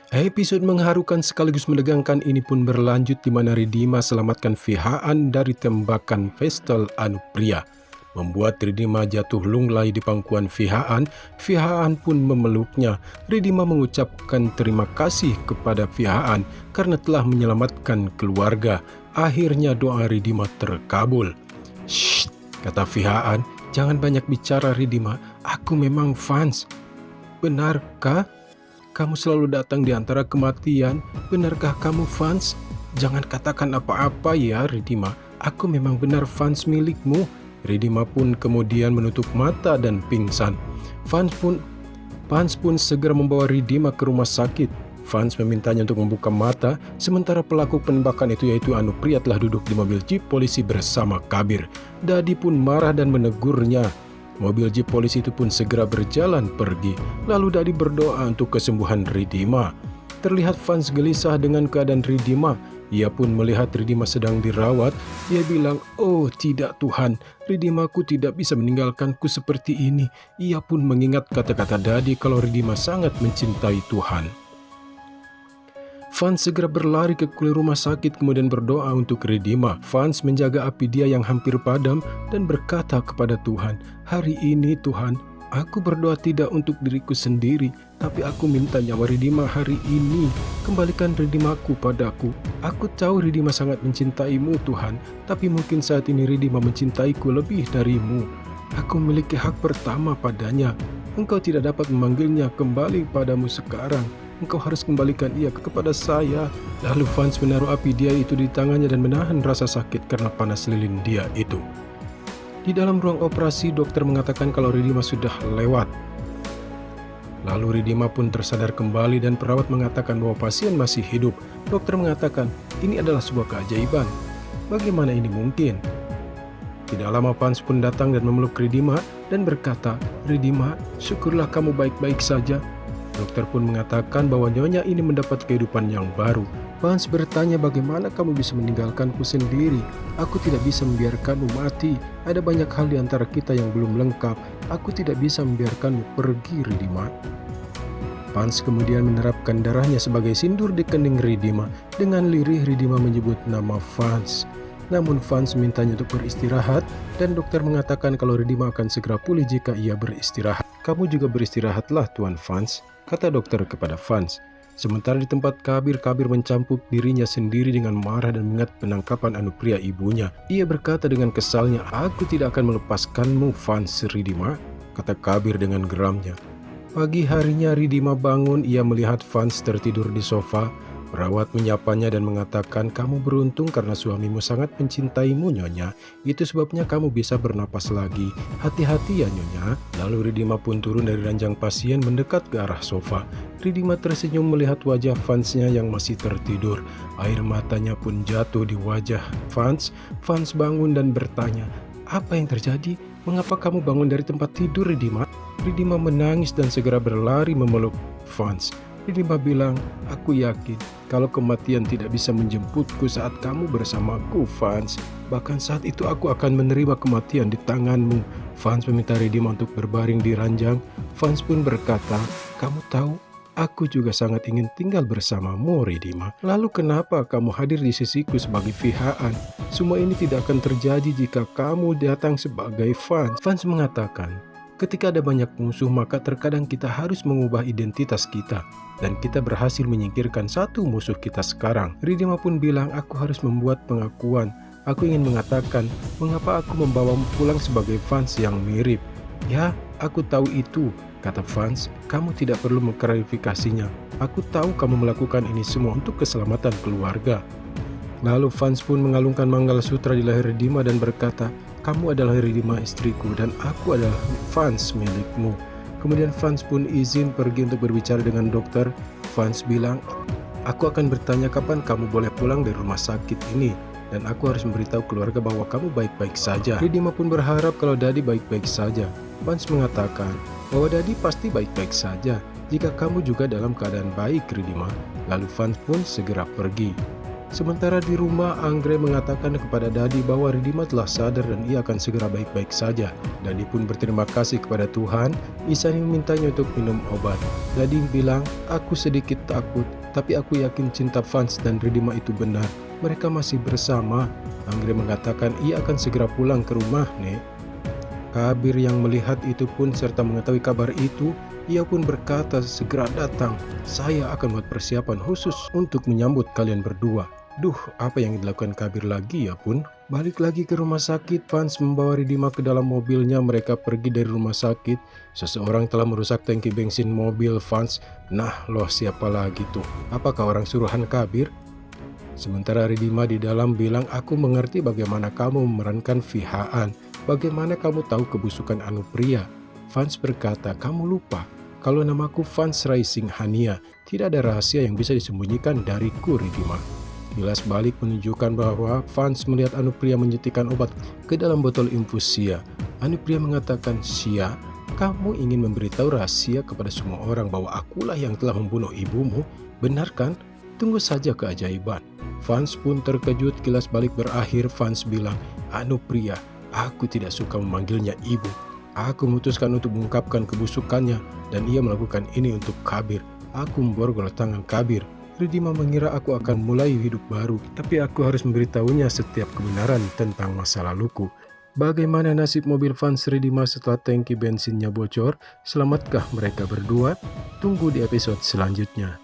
Episode mengharukan sekaligus menegangkan ini pun berlanjut di mana Ridima selamatkan Fihaan dari tembakan Vestal Anupriya. Membuat Ridima jatuh lunglai di pangkuan Fihaan. Fihaan pun memeluknya. Ridima mengucapkan terima kasih kepada Fihaan karena telah menyelamatkan keluarga. Akhirnya doa Ridima terkabul. "Shh," kata Fihaan, "jangan banyak bicara Ridima, aku memang fans." "Benarkah? Kamu selalu datang di antara kematian. Benarkah kamu fans? Jangan katakan apa-apa ya Ridima. Aku memang benar fans milikmu." Ridima pun kemudian menutup mata dan pingsan. Fans pun segera membawa Ridima ke rumah sakit. Fans memintanya untuk membuka mata, sementara pelaku penembakan itu yaitu Anupriya telah duduk di mobil jeep polisi bersama Kabir. Dadi pun marah dan menegurnya. Mobil jeep polisi itu pun segera berjalan pergi. Lalu Dadi berdoa untuk kesembuhan Ridima. Terlihat Fans gelisah dengan keadaan Ridima. Ia pun melihat Ridima sedang dirawat. Ia bilang, "Oh tidak Tuhan, Ridimaku tidak bisa meninggalkanku seperti ini." Ia pun mengingat kata-kata Dadi kalau Ridima sangat mencintai Tuhan. Fans segera berlari ke kulit rumah sakit kemudian berdoa untuk Ridima. Fans menjaga api dia yang hampir padam dan berkata kepada Tuhan, "Hari ini Tuhan, aku berdoa tidak untuk diriku sendiri, tapi aku minta nyawa Ridima hari ini. Kembalikan Ridimaku padaku. Aku tahu Ridima sangat mencintaimu Tuhan, tapi mungkin saat ini Ridima mencintaiku lebih darimu. Aku memiliki hak pertama padanya. Engkau tidak dapat memanggilnya kembali padamu sekarang. Engkau harus kembalikan ia kepada saya." Lalu Fans menaruh api dia itu di tangannya dan menahan rasa sakit karena panas lilin dia itu. Di dalam ruang operasi, dokter mengatakan kalau Ridima sudah lewat. Lalu Ridima pun tersadar kembali dan perawat mengatakan bahwa pasien masih hidup. Dokter mengatakan, "Ini adalah sebuah keajaiban. Bagaimana ini mungkin?" Tidak lama Fans pun datang dan memeluk Ridima dan berkata, "Ridima, syukurlah kamu baik-baik saja." Dokter pun mengatakan bahwa nyonya ini mendapat kehidupan yang baru. Fans bertanya, "Bagaimana kamu bisa meninggalkanku sendiri? Aku tidak bisa membiarkanmu mati. Ada banyak hal di antara kita yang belum lengkap. Aku tidak bisa membiarkanmu pergi, Ridima." Fans kemudian menerapkan darahnya sebagai sindur di kening Ridima. Dengan lirih Ridima menyebut nama Fans. Namun Fans mintanya untuk beristirahat dan dokter mengatakan kalau Ridima akan segera pulih jika ia beristirahat. "Kamu juga beristirahatlah Tuan Fans," kata dokter kepada Fans. Sementara di tempat Kabir mencampuk dirinya sendiri dengan marah dan mengingat penangkapan Anupriya ibunya. Ia berkata dengan kesalnya, "Aku tidak akan melepaskanmu Fans Ridima," kata Kabir dengan geramnya. Pagi harinya Ridima bangun, ia melihat Fans tertidur di sofa. Perawat menyapanya dan mengatakan, "Kamu beruntung karena suamimu sangat mencintaimu, Nyonya. Itu sebabnya kamu bisa bernapas lagi. Hati-hati ya, Nyonya." Lalu Ridima pun turun dari ranjang pasien mendekat ke arah sofa. Ridima tersenyum melihat wajah Fansnya yang masih tertidur. Air matanya pun jatuh di wajah Fans. Fans bangun dan bertanya, "Apa yang terjadi? Mengapa kamu bangun dari tempat tidur, Ridima?" Ridima menangis dan segera berlari memeluk Fans. Ridima bilang, "Aku yakin kalau kematian tidak bisa menjemputku saat kamu bersamaku, Fans. Bahkan saat itu aku akan menerima kematian di tanganmu." Fans meminta Ridima untuk berbaring di ranjang. Fans pun berkata, "Kamu tahu, aku juga sangat ingin tinggal bersamamu, Ridima. Lalu kenapa kamu hadir di sisiku sebagai Fihaan? Semua ini tidak akan terjadi jika kamu datang sebagai Fans." Fans mengatakan, "Ketika ada banyak musuh, maka terkadang kita harus mengubah identitas kita. Dan kita berhasil menyingkirkan satu musuh kita sekarang." Ridima pun bilang, "Aku harus membuat pengakuan. Aku ingin mengatakan, mengapa aku membawamu pulang sebagai Fans yang mirip." "Ya, aku tahu itu," kata Fans. "Kamu tidak perlu mengklarifikasinya. Aku tahu kamu melakukan ini semua untuk keselamatan keluarga." Lalu Fans pun mengalungkan manggalsutra di leher Ridima dan berkata, "Kamu adalah Ridima istriku dan aku adalah Fans milikmu." Kemudian Fans pun izin pergi untuk berbicara dengan dokter. Fans bilang, "Aku akan bertanya kapan kamu boleh pulang dari rumah sakit ini. Dan aku harus memberitahu keluarga bahwa kamu baik-baik saja." Ridima pun berharap kalau Dadi baik-baik saja. Fans mengatakan bahwa Dadi pasti baik-baik saja jika kamu juga dalam keadaan baik, Ridima. Lalu Fans pun segera pergi. Sementara di rumah, Anggrek mengatakan kepada Dadi bahwa Ridima telah sadar dan ia akan segera baik-baik saja. Dadi pun berterima kasih kepada Tuhan. Isani memintanya untuk minum obat. Dadi bilang, "Aku sedikit takut. Tapi aku yakin cinta Vance dan Ridima itu benar. Mereka masih bersama. Anggrek mengatakan ia akan segera pulang ke rumah, Nek. Kabir yang melihat itu pun serta mengetahui kabar itu, ia pun berkata, segera datang. Saya akan buat persiapan khusus untuk menyambut kalian berdua. Duh, apa yang dilakukan Kabir lagi ya pun? Balik lagi ke rumah sakit, Vance membawa Ridima ke dalam mobilnya. Mereka pergi dari rumah sakit. Seseorang telah merusak tangki bensin mobil Vance. Nah, loh siapa lagi tuh? Apakah orang suruhan Kabir? Sementara Ridima di dalam bilang, aku mengerti bagaimana kamu memerankan Fihaan. Bagaimana kamu tahu kebusukan Anupriya? Vance berkata, kamu lupa. Kalau namaku Vance Raising Hania, tidak ada rahasia yang bisa disembunyikan dariku, Ridima. Kilas balik menunjukkan bahwa Vance melihat Anupriya menyuntikkan obat ke dalam botol infusia. Anupriya mengatakan, Sia, kamu ingin memberitahu rahasia kepada semua orang bahwa akulah yang telah membunuh ibumu? Benar kan? Tunggu saja keajaiban. Vance pun terkejut. Kilas balik berakhir. Vance bilang, Anupriya, aku tidak suka memanggilnya ibu. Aku memutuskan untuk mengungkapkan kebusukannya dan ia melakukan ini untuk Kabir. Aku memborgol tangan Kabir. Ridima mengira aku akan mulai hidup baru, tapi aku harus memberitahunya setiap kebenaran tentang masa laluku. Bagaimana nasib mobil Vance Ridima setelah tangki bensinnya bocor? Selamatkah mereka berdua? Tunggu di episode selanjutnya.